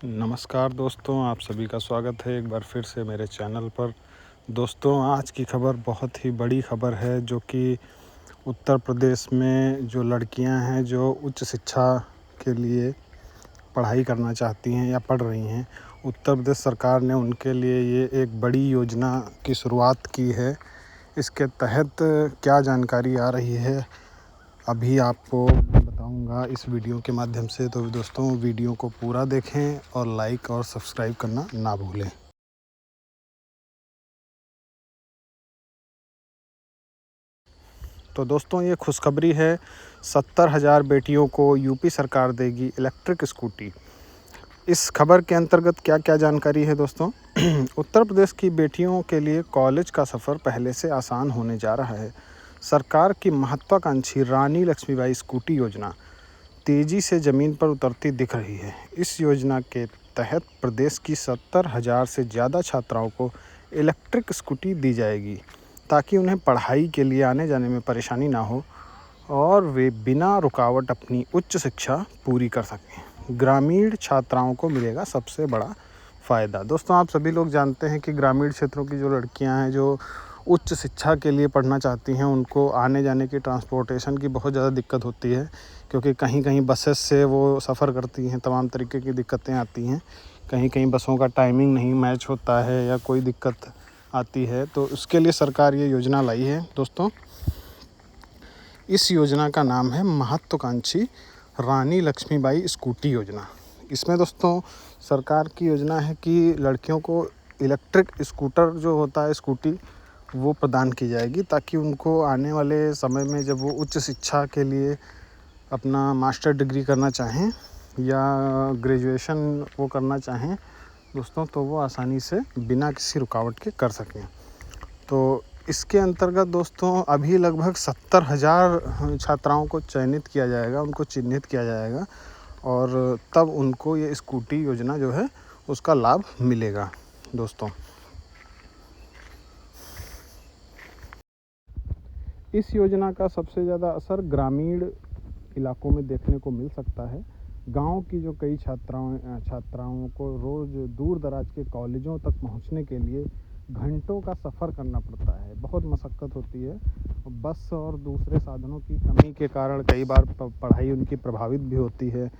नमस्कार दोस्तों, आप सभी का स्वागत है एक बार फिर से मेरे चैनल पर। दोस्तों, आज की खबर बहुत ही बड़ी खबर है जो कि उत्तर प्रदेश में जो लड़कियां हैं जो उच्च शिक्षा के लिए पढ़ाई करना चाहती हैं या पढ़ रही हैं, उत्तर प्रदेश सरकार ने उनके लिए ये एक बड़ी योजना की शुरुआत की है। इसके तहत क्या जानकारी आ रही है अभी आपको बताऊंगा इस वीडियो के माध्यम से। तो दोस्तों, वीडियो को पूरा देखें और लाइक और सब्सक्राइब करना ना भूलें। तो दोस्तों, ये खुशखबरी है। 70,000 बेटियों को यूपी सरकार देगी इलेक्ट्रिक स्कूटी। इस खबर के अंतर्गत क्या क्या जानकारी है दोस्तों? उत्तर प्रदेश की बेटियों के लिए कॉलेज का सफ़र पहले से आसान होने जा रहा है। सरकार की महत्वाकांक्षी रानी लक्ष्मीबाई स्कूटी योजना तेज़ी से ज़मीन पर उतरती दिख रही है। इस योजना के तहत प्रदेश की 70,000 से ज़्यादा छात्राओं को इलेक्ट्रिक स्कूटी दी जाएगी ताकि उन्हें पढ़ाई के लिए आने जाने में परेशानी ना हो और वे बिना रुकावट अपनी उच्च शिक्षा पूरी कर सकें। ग्रामीण छात्राओं को मिलेगा सबसे बड़ा फ़ायदा। दोस्तों, आप सभी लोग जानते हैं कि ग्रामीण क्षेत्रों की जो लड़कियां हैं जो उच्च शिक्षा के लिए पढ़ना चाहती हैं, उनको आने जाने की ट्रांसपोर्टेशन की बहुत ज़्यादा दिक्कत होती है, क्योंकि कहीं कहीं बसेस से वो सफ़र करती हैं, तमाम तरीके की दिक्कतें आती हैं। कहीं कहीं बसों का टाइमिंग नहीं मैच होता है या कोई दिक्कत आती है, तो उसके लिए सरकार ये योजना लाई है दोस्तों। इस योजना का नाम है महत्वाकांक्षी रानी लक्ष्मीबाई स्कूटी योजना। इसमें दोस्तों सरकार की योजना है कि लड़कियों को इलेक्ट्रिक स्कूटर जो होता है, स्कूटी, वो प्रदान की जाएगी ताकि उनको आने वाले समय में जब वो उच्च शिक्षा के लिए अपना मास्टर डिग्री करना चाहें या ग्रेजुएशन वो करना चाहें दोस्तों, तो वो आसानी से बिना किसी रुकावट के कर सकें। तो इसके अंतर्गत दोस्तों अभी लगभग 70,000 छात्राओं को चयनित किया जाएगा, उनको चिन्हित किया जाएगा और तब उनको ये स्कूटी योजना जो है उसका लाभ मिलेगा दोस्तों। इस योजना का सबसे ज़्यादा असर ग्रामीण इलाकों में देखने को मिल सकता है। गांव की जो कई छात्राओं को रोज़ दूर दराज के कॉलेजों तक पहुंचने के लिए घंटों का सफ़र करना पड़ता है, बहुत मशक्क़त होती है। बस और दूसरे साधनों की कमी के कारण कई बार पढ़ाई उनकी प्रभावित भी होती है।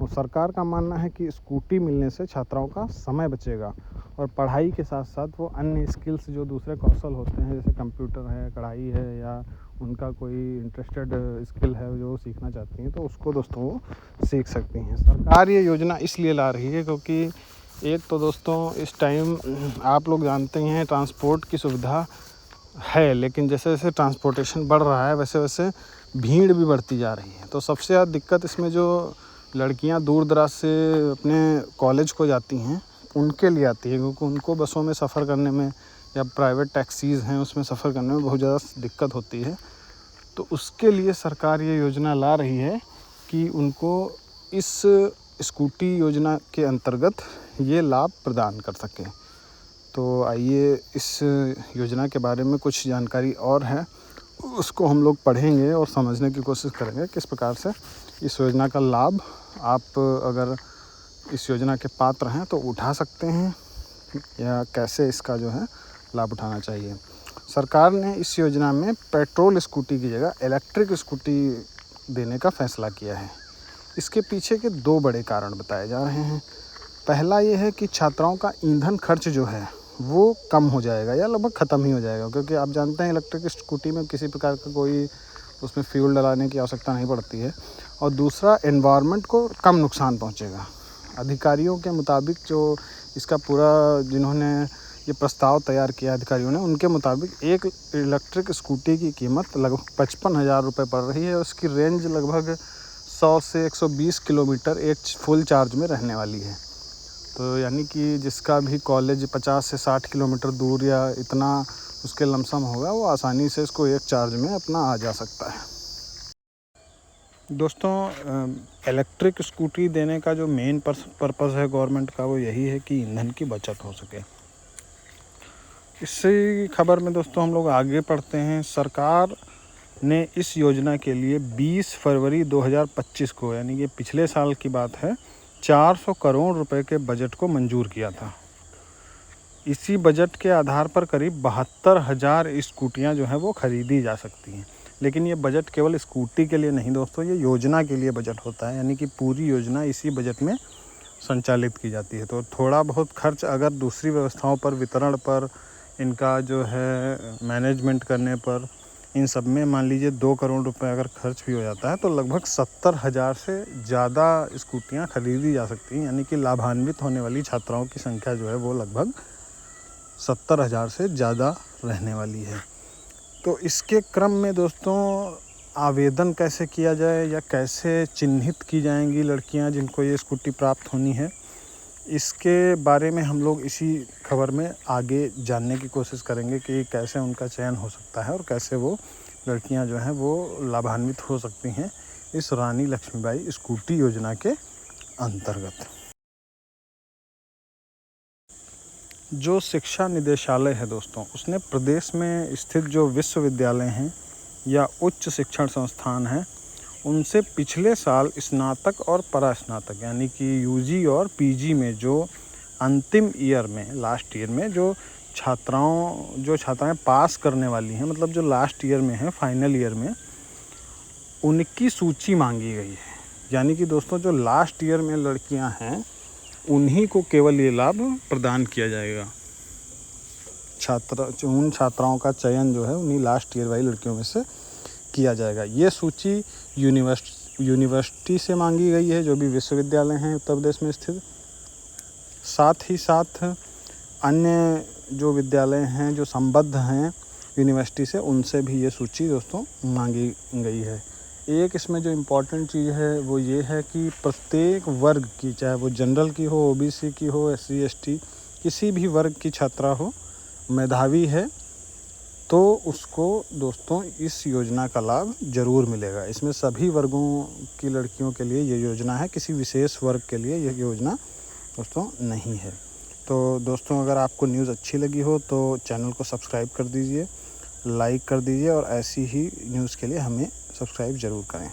और सरकार का मानना है कि स्कूटी मिलने से छात्राओं का समय बचेगा और पढ़ाई के साथ साथ वो अन्य स्किल्स जो दूसरे कौशल होते हैं, जैसे कंप्यूटर है, कढ़ाई है या उनका कोई इंटरेस्टेड स्किल है जो सीखना चाहती हैं, तो उसको दोस्तों वो सीख सकती हैं। सरकार ये योजना इसलिए ला रही है क्योंकि एक तो दोस्तों इस टाइम आप लोग जानते हैं ट्रांसपोर्ट की सुविधा है, लेकिन जैसे जैसे ट्रांसपोर्टेशन बढ़ रहा है वैसे वैसे भीड़ भी बढ़ती जा रही है। तो सबसे ज़्यादा दिक्कत इसमें जो लड़कियां दूर दराज से अपने कॉलेज को जाती हैं उनके लिए आती है, क्योंकि उनको बसों में सफ़र करने में या प्राइवेट टैक्सीज़ हैं उसमें सफ़र करने में बहुत ज़्यादा दिक्कत होती है। तो उसके लिए सरकार ये योजना ला रही है कि उनको इस स्कूटी योजना के अंतर्गत ये लाभ प्रदान कर सकें। तो आइए इस योजना के बारे में कुछ जानकारी और है, उसको हम लोग पढ़ेंगे और समझने की कोशिश करेंगे किस प्रकार से इस योजना का लाभ आप अगर इस योजना के पात्र हैं तो उठा सकते हैं या कैसे इसका जो है लाभ उठाना चाहिए। सरकार ने इस योजना में पेट्रोल स्कूटी की जगह इलेक्ट्रिक स्कूटी देने का फैसला किया है। इसके पीछे के दो बड़े कारण बताए जा रहे हैं। पहला ये है कि छात्राओं का ईंधन खर्च जो है वो कम हो जाएगा या लगभग ख़त्म ही हो जाएगा, क्योंकि आप जानते हैं इलेक्ट्रिक स्कूटी में किसी प्रकार का कोई उसमें फ्यूल डलाने की आवश्यकता नहीं पड़ती है। और दूसरा, एनवायरनमेंट को कम नुकसान पहुंचेगा। अधिकारियों के मुताबिक जो इसका पूरा जिन्होंने ये प्रस्ताव तैयार किया अधिकारियों ने, उनके मुताबिक एक इलेक्ट्रिक स्कूटी की कीमत लगभग 55,000 रुपये पड़ रही है और उसकी रेंज लगभग 100 से 120 किलोमीटर एक फुल चार्ज में रहने वाली है। तो यानी कि जिसका भी कॉलेज 50 से 60 किलोमीटर दूर या इतना उसके लमसम होगा, वो आसानी से इसको एक चार्ज में अपना आ जा सकता है। दोस्तों, इलेक्ट्रिक स्कूटी देने का जो मेन पर्पज़ है गवर्नमेंट का, वो यही है कि ईंधन की बचत हो सके। इसी खबर में दोस्तों हम लोग आगे पढ़ते हैं। सरकार ने इस योजना के लिए 20 फरवरी 2025 को, यानी कि पिछले साल की बात है, 400 करोड़ रुपए के बजट को मंजूर किया था। इसी बजट के आधार पर करीब 72,000 स्कूटियाँ जो हैं वो ख़रीदी जा सकती हैं। लेकिन ये बजट केवल स्कूटी के लिए नहीं दोस्तों, ये योजना के लिए बजट होता है, यानी कि पूरी योजना इसी बजट में संचालित की जाती है। तो थोड़ा बहुत खर्च अगर दूसरी व्यवस्थाओं पर, वितरण पर, इनका जो है मैनेजमेंट करने पर, इन सब में मान लीजिए 2 करोड़ रुपए अगर खर्च भी हो जाता है तो लगभग 70,000 से ज़्यादा स्कूटियाँ खरीदी जा सकती हैं। यानी कि लाभान्वित होने वाली छात्राओं की संख्या जो है वो लगभग 70,000 से ज़्यादा रहने वाली है। तो इसके क्रम में दोस्तों आवेदन कैसे किया जाए या कैसे चिन्हित की जाएंगी लड़कियां जिनको ये स्कूटी प्राप्त होनी है, इसके बारे में हम लोग इसी खबर में आगे जानने की कोशिश करेंगे कि कैसे उनका चयन हो सकता है और कैसे वो लड़कियां जो हैं वो लाभान्वित हो सकती हैं इस रानी लक्ष्मीबाई स्कूटी योजना के अंतर्गत। जो शिक्षा निदेशालय है दोस्तों, उसने प्रदेश में स्थित जो विश्वविद्यालय हैं या उच्च शिक्षण संस्थान हैं, उनसे पिछले साल स्नातक और परास्नातक यानी कि यूजी और पीजी में जो अंतिम ईयर में, लास्ट ईयर में जो छात्राएं पास करने वाली हैं, मतलब जो लास्ट ईयर में है, फाइनल ईयर में, उनकी सूची मांगी गई है। यानी कि दोस्तों जो लास्ट ईयर में लड़कियां हैं उन्हीं को केवल ये लाभ प्रदान किया जाएगा। उन छात्राओं का चयन जो है उन्हीं लास्ट ईयर वाली लड़कियों में से किया जाएगा। ये सूची यूनिवर्सिटी से मांगी गई है, जो भी विश्वविद्यालय हैं उत्तर प्रदेश में स्थित। साथ ही साथ अन्य जो विद्यालय हैं जो संबद्ध हैं यूनिवर्सिटी से, उनसे भी ये सूची दोस्तों मांगी गई है। एक इसमें जो इम्पोर्टेंट चीज़ है वो ये है कि प्रत्येक वर्ग की, चाहे वो जनरल की हो, ओबीसी की हो, एससी एसटी, किसी भी वर्ग की छात्रा हो, मेधावी है, तो उसको दोस्तों इस योजना का लाभ ज़रूर मिलेगा। इसमें सभी वर्गों की लड़कियों के लिए ये योजना है, किसी विशेष वर्ग के लिए ये योजना दोस्तों नहीं है। तो दोस्तों अगर आपको न्यूज़ अच्छी लगी हो तो चैनल को सब्सक्राइब कर दीजिए, लाइक कर दीजिए और ऐसी ही न्यूज़ के लिए हमें सब्सक्राइब ज़रूर करें।